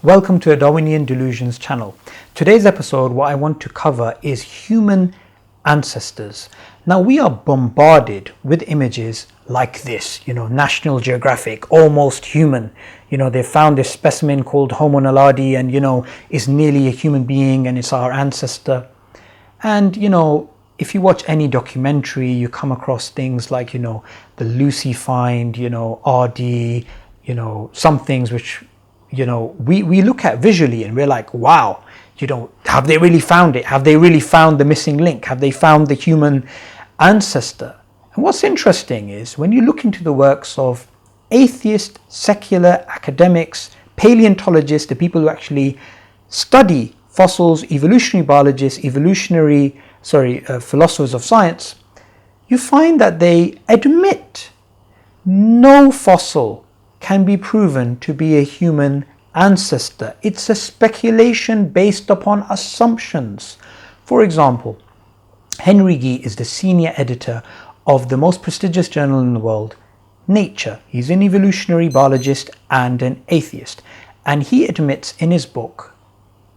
Welcome to a Darwinian Delusions channel. Today's episode, what I want to cover is human ancestors. Now we are bombarded with images like this, National Geographic, almost human. They found this specimen called Homo naledi and, is nearly a human being and it's our ancestor. And, if you watch any documentary, you come across things like, the Lucy find, RD, some things which, we look at visually and we're like, wow, have they really found it? Have they really found the missing link? Have they found the human ancestor? And what's interesting is when you look into the works of atheist, secular academics, paleontologists, the people who actually study fossils, evolutionary biologists, philosophers of science, you find that they admit no fossil can be proven to be a human ancestor. It's a speculation based upon assumptions. For example, Henry Gee is the senior editor of the most prestigious journal in the world, Nature. He's an evolutionary biologist and an atheist. And he admits in his book,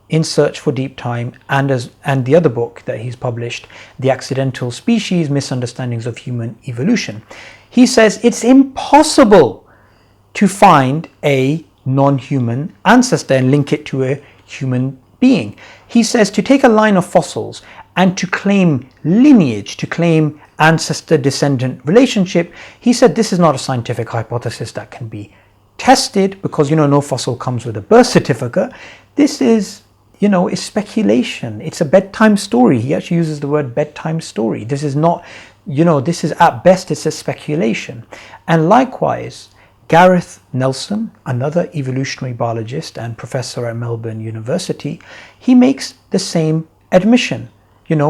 In Search for Deep Time, and the other book that he's published, The Accidental Species, Misunderstandings of Human Evolution, he says it's impossible to find a non-human ancestor and link it to a human being. He says to take a line of fossils and to claim lineage, to claim ancestor-descendant relationship, he said this is not a scientific hypothesis that can be tested because, no fossil comes with a birth certificate. This is, is speculation. It's a bedtime story. He actually uses the word bedtime story. This is not, this is at best, it's a speculation. And likewise, Gareth Nelson, another evolutionary biologist and professor at Melbourne University, he makes the same admission.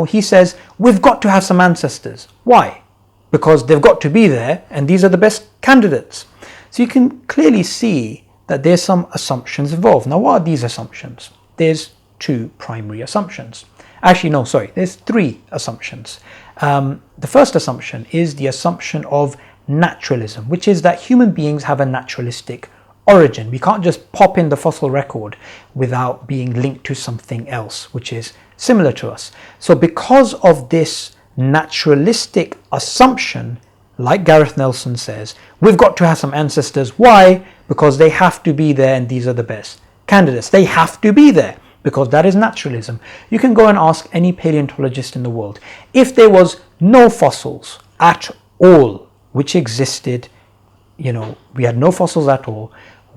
He says, we've got to have some ancestors. Why? Because they've got to be there and these are the best candidates. So you can clearly see that there's some assumptions involved. Now, what are these assumptions? There's two primary assumptions. There's three assumptions. The first assumption is the assumption of naturalism, which is that human beings have a naturalistic origin. We can't just pop in the fossil record without being linked to something else which is similar to us. So because of this naturalistic assumption, like Gareth Nelson says, we've got to have some ancestors. Why? Because they have to be there and these are the best candidates. They have to be there because that is naturalism. You can go and ask any paleontologist in the world, if there was no fossils at all which existed, we had no fossils at all,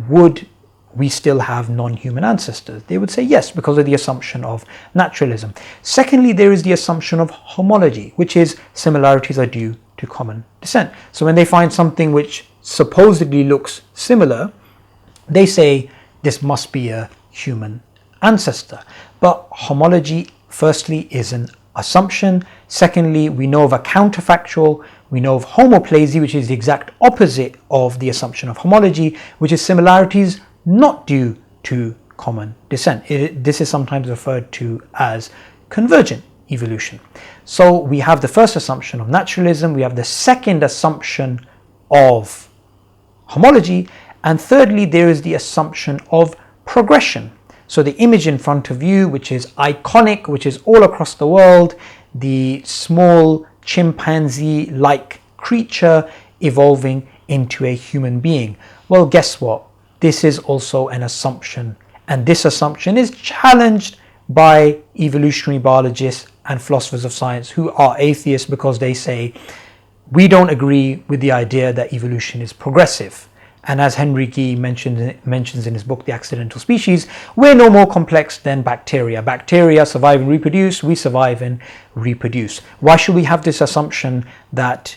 would we still have non-human ancestors? They would say yes, because of the assumption of naturalism. Secondly, there is the assumption of homology, which is similarities are due to common descent. So when they find something which supposedly looks similar, they say this must be a human ancestor. But homology, firstly, is an assumption. Secondly, we know of a counterfactual. We know of homoplasy, which is the exact opposite of the assumption of homology, which is similarities not due to common descent. This is sometimes referred to as convergent evolution. So we have the first assumption of naturalism, we have the second assumption of homology, and thirdly, there is the assumption of progression. So the image in front of you, which is iconic, which is all across the world, the small chimpanzee-like creature evolving into a human being. Well, guess what? This is also an assumption, and this assumption is challenged by evolutionary biologists and philosophers of science who are atheists because they say, we don't agree with the idea that evolution is progressive. And as Henry Gee mentions in his book, The Accidental Species, we're no more complex than bacteria. Bacteria survive and reproduce, we survive and reproduce. Why should we have this assumption that,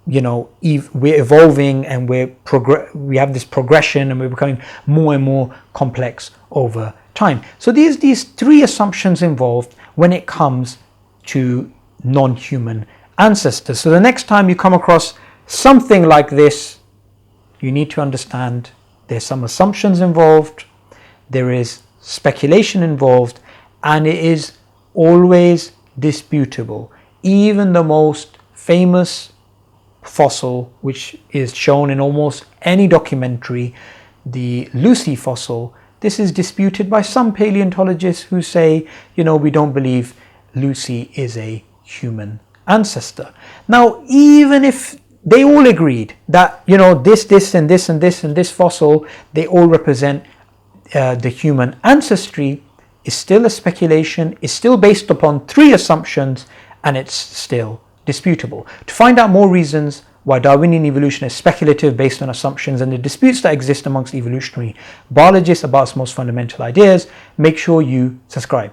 we're evolving and we have this progression and we're becoming more and more complex over time? So there's these three assumptions involved when it comes to non-human ancestors. So the next time you come across something like this, you need to understand there's some assumptions involved, there is speculation involved, and it is always disputable. Even the most famous fossil, which is shown in almost any documentary, the Lucy fossil, This is disputed by some paleontologists who say, we don't believe Lucy is a human ancestor. Now, even if they all agreed that, this and this and this and this fossil, they all represent the human ancestry, is still a speculation, is still based upon 3 assumptions, and it's still disputable. To find out more reasons why Darwinian evolution is speculative based on assumptions and the disputes that exist amongst evolutionary biologists about its most fundamental ideas, make sure you subscribe.